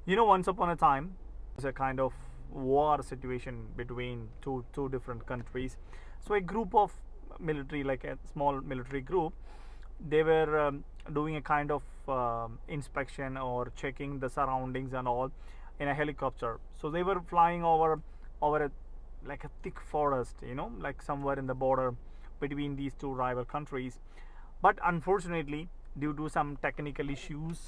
Once upon a time, there's a kind of war situation between two different countries. So a group of military, like a small military group, they were doing a kind of inspection or checking the surroundings and all in a helicopter. So they were flying over a like a thick forest, like somewhere in the border between these two rival countries. But unfortunately, due to some technical issues,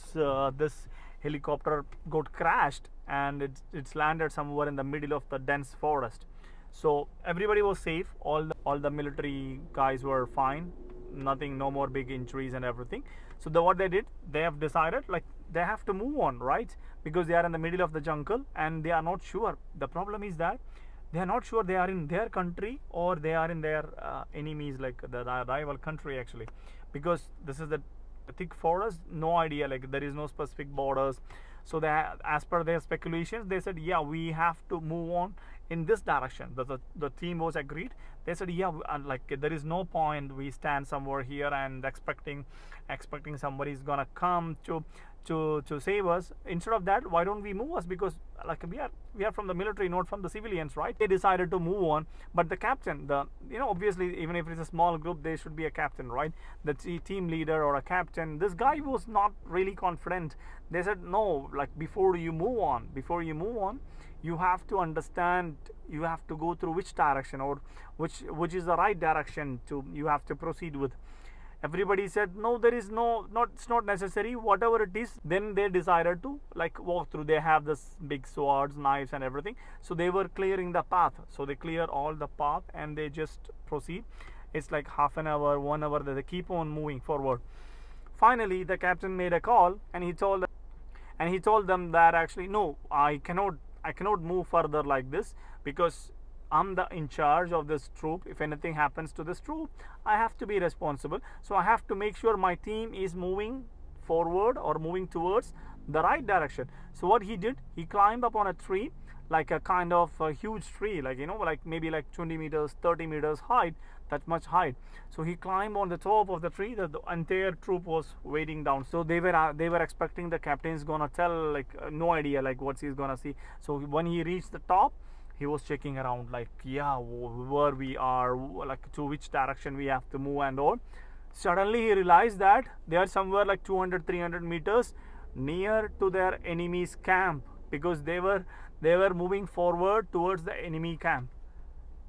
this helicopter got crashed and it's landed somewhere in the middle of the dense forest. So everybody was safe. All the military guys were fine. Nothing, no more big injuries and everything. So what they did, they have decided like they have to move on, right? Because they are in the middle of the jungle and they are not sure. The problem is that they are not sure they are in their country or they are in their enemies, like the rival country actually, because this is the thick forest. No idea, like there is no specific borders. So as per their speculations, they said, yeah, we have to move on in this direction. The team was agreed. They said, yeah, like there is no point we stand somewhere here and expecting somebody is gonna come to save us. Instead of that, why don't we move us, because like we are from the military, not from the civilians, right? They decided to move on. But the captain, obviously, even if it's a small group, there should be a captain, right? The team leader or a captain, this guy was not really confident. They said, no, like before you move on, you have to understand, you have to go through which direction, or which is the right direction you have to proceed with. Everybody said, no, there is it's not necessary, whatever it is. Then they decided to like walk through. They have this big swords, knives and everything, so they were clearing the path. So they clear all the path and they just proceed. It's like half an hour, 1 hour, that they keep on moving forward. Finally the captain made a call and he told them that actually, no, I cannot move further like this, because I'm in charge of this troop. If anything happens to this troop, I have to be responsible. So I have to make sure my team is moving forward or moving towards the right direction. So what he did, he climbed up on a tree, like a kind of a huge tree, like like maybe like 20 meters, 30 meters height, that much height. So he climbed on the top of the tree. The entire troop was waiting down. So they were expecting the captain is gonna tell, like no idea like what he's gonna see. So when he reached the top, he was checking around, like, yeah, where we are, like to which direction we have to move and all. Suddenly he realized that they are somewhere like 200-300 meters near to their enemy's camp, because they were moving forward towards the enemy camp.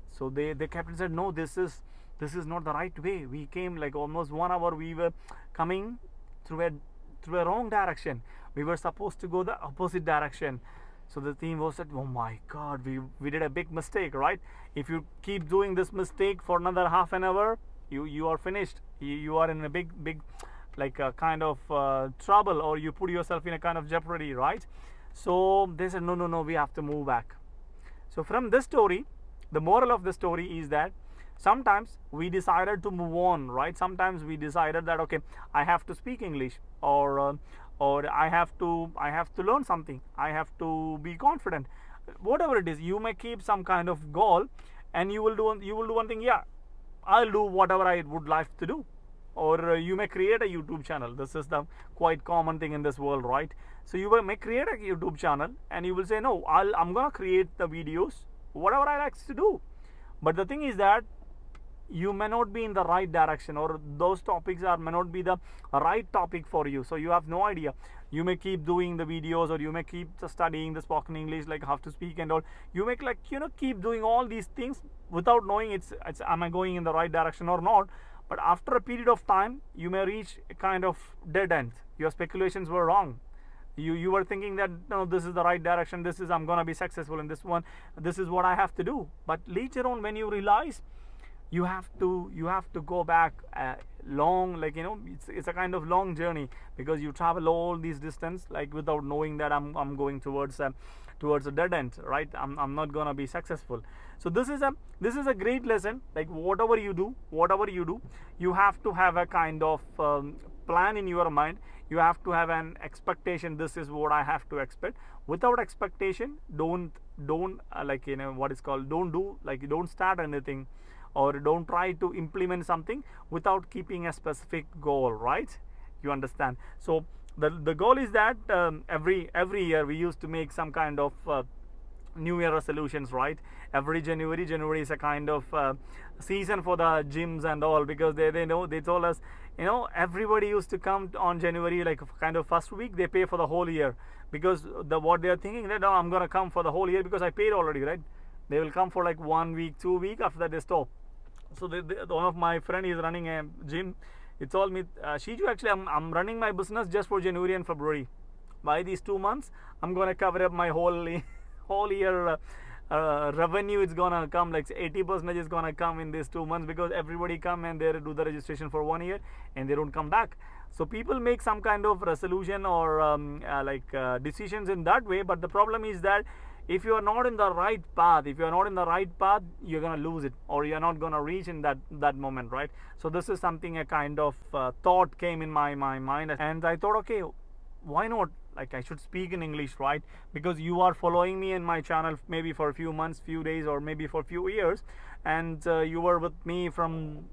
So the captain said, no, this is not the right way. We came like almost 1 hour, we were coming through a wrong direction. We were supposed to go the opposite direction. So the team was said, oh my god, we did a big mistake, right? If you keep doing this mistake for another half an hour, you are finished. You are in a big like a kind of trouble, or you put yourself in a kind of jeopardy, right? So they said, no, we have to move back. So from this story, the moral of the story is that sometimes we decided to move on, right? Sometimes we decided that, okay, I have to speak English, or I have to learn something, I have to be confident. Whatever it is, you may keep some kind of goal, and you will do one thing. Yeah, I'll do whatever I would like to do. Or you may create a YouTube channel. This is the quite common thing in this world, right? So you may create a YouTube channel and you will say, no, I'm gonna create the videos whatever I like to do. But the thing is that you may not be in the right direction, or those topics may not be the right topic for you. So you have no idea. You may keep doing the videos, or you may keep studying the spoken English, like how to speak and all. You may keep doing all these things without knowing it's am I going in the right direction or not. But after a period of time, you may reach a kind of dead end. Your speculations were wrong. You were thinking that, no, this is the right direction, I'm gonna be successful in this one, this is what I have to do. But later on, when you realize, you have to go back long, like it's a kind of long journey, because you travel all these distance like without knowing that I'm going towards a dead end, right? I'm not gonna be successful. So this is a great lesson. Like whatever you do, you have to have a kind of plan in your mind. You have to have an expectation. This is what I have to expect. Without expectation, don't what is called, don't start anything, or don't try to implement something without keeping a specific goal, right? You understand? So The goal is that every year we used to make some kind of New Year resolutions, right? Every January is a kind of season for the gyms and all, because they know, they told us, everybody used to come on January, like kind of first week, they pay for the whole year, because what they are thinking that, I'm gonna come for the whole year because I paid already, right? They will come for like 1 week, 2 weeks, after that they stop. So one of my friend is running a gym. He told me, Shiju, actually I'm running my business just for January and February. By these 2 months, I'm gonna cover up my whole year revenue. It's gonna come like 80% is gonna come in these 2 months, because everybody come and they do the registration for 1 year and they don't come back. So people make some kind of resolution or decisions in that way. But the problem is that if you are not in the right path, you're gonna lose it, or you're not gonna reach in that moment, right? So this is something, a kind of thought came in my mind, and I thought, okay, why not, like, I should speak in English, right? Because you are following me in my channel maybe for a few months, few days, or maybe for a few years, and you were with me from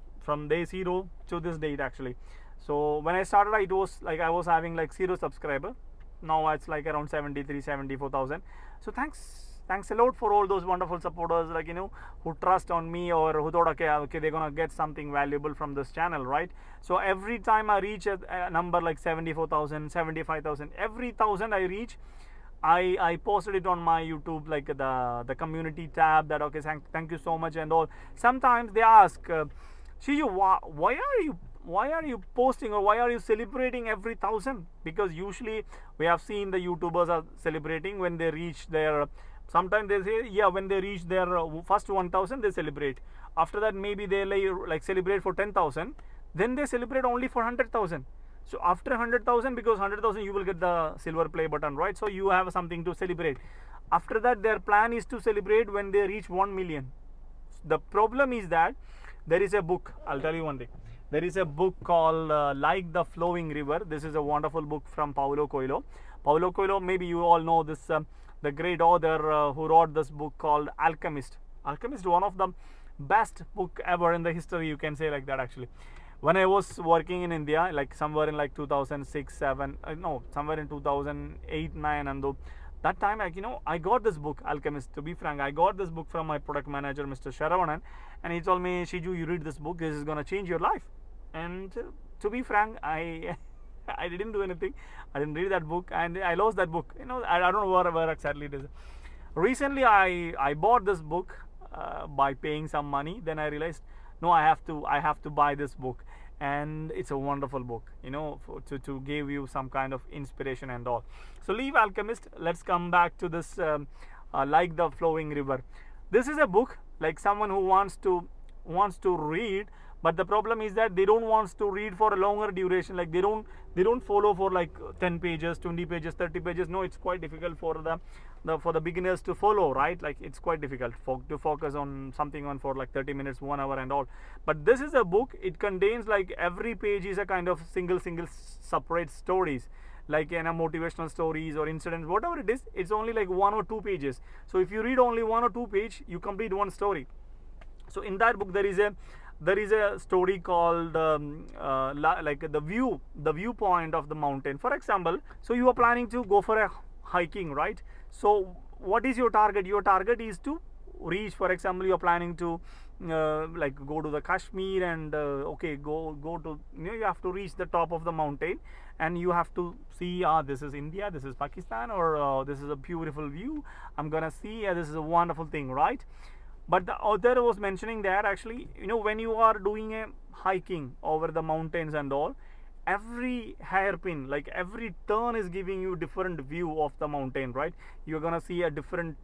day 0 to this date actually. So when I started, it was like I was having like 0 subscriber. Now it's like around 74,000. So thanks a lot for all those wonderful supporters, like, who trust on me, or who thought, okay, they're gonna get something valuable from this channel, right? So every time I reach a number like 74,000, 75,000, every 1,000 I reach, I posted it on my YouTube, like the community tab, that, okay, thank you so much and all. Sometimes they ask, Shiju, why are you posting, or why are you celebrating every 1,000? Because usually we have seen the YouTubers are celebrating when they reach their, sometimes they say, yeah, when they reach their first 1,000 they celebrate. After that maybe they like celebrate for 10,000, then they celebrate only for 100,000. So after 100,000, because 100,000 you will get the silver play button, right? So you have something to celebrate. After that, their plan is to celebrate when they reach 1 million. The problem is that there is a book, I'll tell you one thing. There is a book called Like the Flowing River. This is a wonderful book from Paulo Coelho. Paulo Coelho, maybe you all know this, the great author who wrote this book called Alchemist. Alchemist, one of the best book ever in the history, you can say like that actually. When I was working in India, like somewhere in like 2006, 7, somewhere in 2008, 9, and that time, like, I got this book, Alchemist. To be frank, I got this book from my product manager, Mr. Sharavanan, and he told me, Shiju, you read this book, this is gonna change your life. And to be frank, I didn't do anything. I didn't read that book, and I lost that book. I don't know where exactly it is. Recently, I bought this book by paying some money. Then I realized, no, I have to buy this book, and it's a wonderful book, to give you some kind of inspiration and all. So leave Alchemist. Let's come back to this Like the Flowing River. This is a book like someone who wants to read. But the problem is that they don't want to read for a longer duration. Like they don't follow for like 10 pages, 20 pages, 30 pages. No, it's quite difficult for the beginners to follow, right? Like it's quite difficult to focus on something on for like 30 minutes, 1 hour and all. But this is a book. It contains like every page is a kind of single separate stories, like motivational stories or incidents, whatever it is. It's only like 1 or 2 pages. So if you read only 1 or 2 page, you complete one story. So in that book there is a story called like the viewpoint of the mountain. For example, so you are planning to go for a hiking, right? So what is your target? Your target is to reach, for example, you are planning to like go to the Kashmir and go to, you have to reach the top of the mountain, and you have to see, this is India, this is Pakistan, or this is a beautiful view, I'm gonna see, this is a wonderful thing, right? But the author was mentioning that actually, when you are doing a hiking over the mountains and all, every hairpin, like every turn is giving you different view of the mountain, right? You're gonna see a different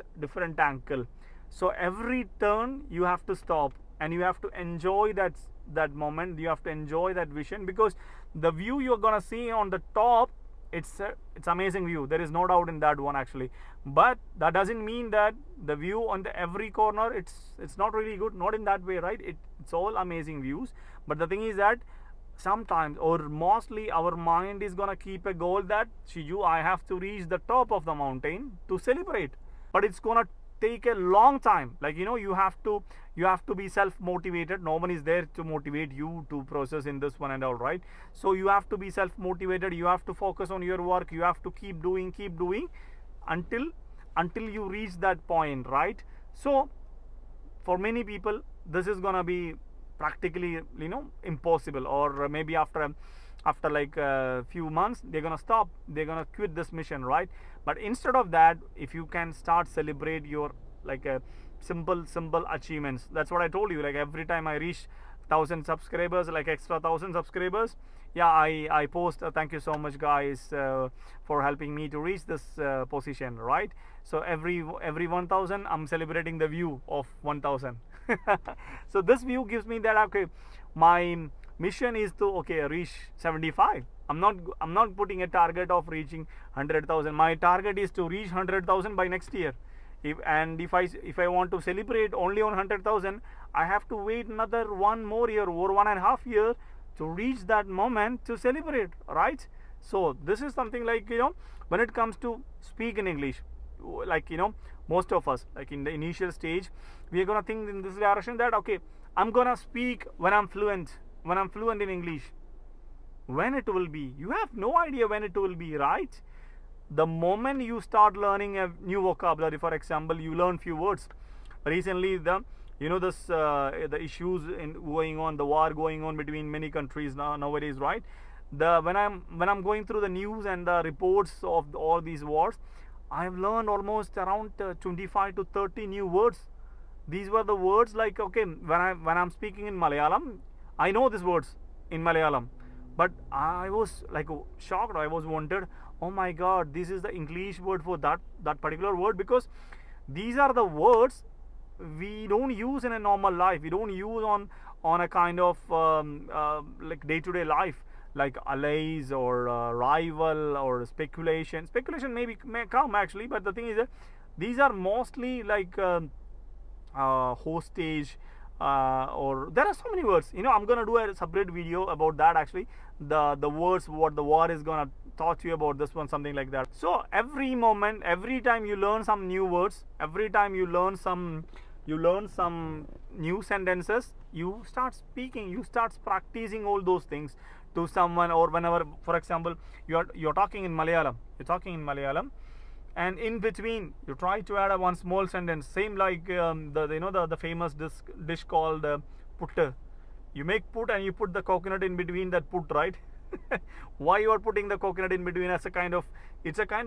angle. So every turn you have to stop and you have to enjoy that moment. You have to enjoy that vision, because the view you're gonna see on the top, it's amazing view. There is no doubt in that one actually. But that doesn't mean that the view on the every corner it's not really good. Not in that way, right? It's all amazing views. But the thing is that sometimes, or mostly, our mind is gonna keep a goal that, Shiju, I have to reach the top of the mountain to celebrate. But it's gonna take a long time. Like, you have to be self-motivated. No one is there to motivate you to process in this one and all, right? So you have to be self-motivated. You have to focus on your work. You have to keep doing until you reach that point, right? So for many people, this is gonna be practically, impossible, or maybe after like a few months they're gonna stop, they're gonna quit this mission, right? But instead of that, if you can start celebrate your like a simple achievements. That's what I told you. Like, every time I reach 1,000 subscribers, like extra 1,000 subscribers, yeah, I post thank you so much, guys, for helping me to reach this position, right? So every 1,000 I'm celebrating the view of 1,000. So this view gives me that, okay, my mission is to reach 75. I'm not putting a target of reaching 100,000. My target is to reach 100,000 by next year. If I want to celebrate only on 100,000, I have to wait another 1 more year or 1.5 years to reach that moment to celebrate, right? So this is something like, when it comes to speak in English, like, most of us, like in the initial stage, we are gonna think in this direction that, okay, I'm gonna speak when I'm fluent in English. When it will be, you have no idea when it will be, right? The moment you start learning a new vocabulary, for example, you learn few words. Recently, the issues going on, the war going on between many countries nowadays, right? When I'm going through the news and the reports of all these wars, I've learned almost around 25 to 30 new words. These were the words, like, okay, when I'm speaking in Malayalam, I know these words in Malayalam, but I was like shocked. I was wondered, oh my God, this is the English word for that particular word, because these are the words we don't use in a normal life. We don't use on a kind of like day-to-day life, like allies or rival or speculation. Speculation may come actually, but the thing is that these are mostly like hostage, or there are so many words. I'm gonna do a separate video about that actually. The words, what the war is gonna taught you about this one, something like that. So every moment, every time you learn some new words, every time you learn some new sentences, you start speaking, you start practicing all those things to someone. Or whenever, for example, you're talking in Malayalam, and in between you try to add one small sentence, same like the famous dish called puttu. You make put and you put the coconut in between that put, right? Why you are putting the coconut in between? It's a kind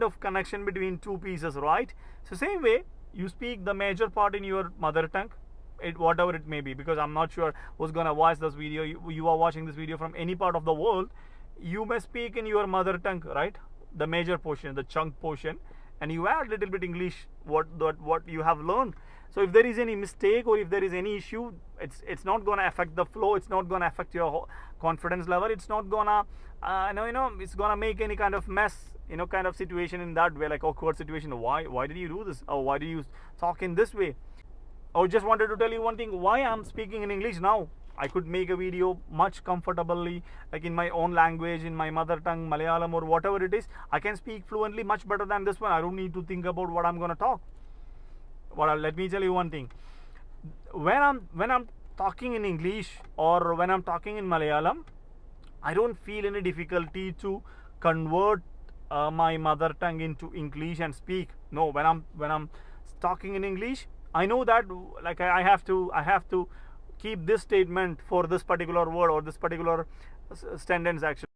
of connection between two pieces, right? So same way, you speak the major part in your mother tongue, whatever it may be, because I'm not sure who's gonna watch this video. You are watching this video from any part of the world, you may speak in your mother tongue, right? The major portion, the chunk portion, and you add little bit English, what you have learned. So if there is any mistake or if there is any issue, it's not gonna affect the flow. It's not gonna affect your confidence level. It's not gonna it's gonna make any kind of mess, kind of situation in that way, like awkward situation. Why did you do this? Or why did you talk in this way? Or just wanted to tell you one thing, why I'm speaking in English now. I could make a video much comfortably, like in my own language, in my mother tongue, Malayalam or whatever it is. I can speak fluently much better than this one. I don't need to think about what I'm gonna talk. Well, let me tell you one thing. When I'm talking in English or when I'm talking in Malayalam, I don't feel any difficulty to convert my mother tongue into English and speak. No, when I'm talking in English, I know that, like, I have to keep this statement for this particular word or this particular sentence actually.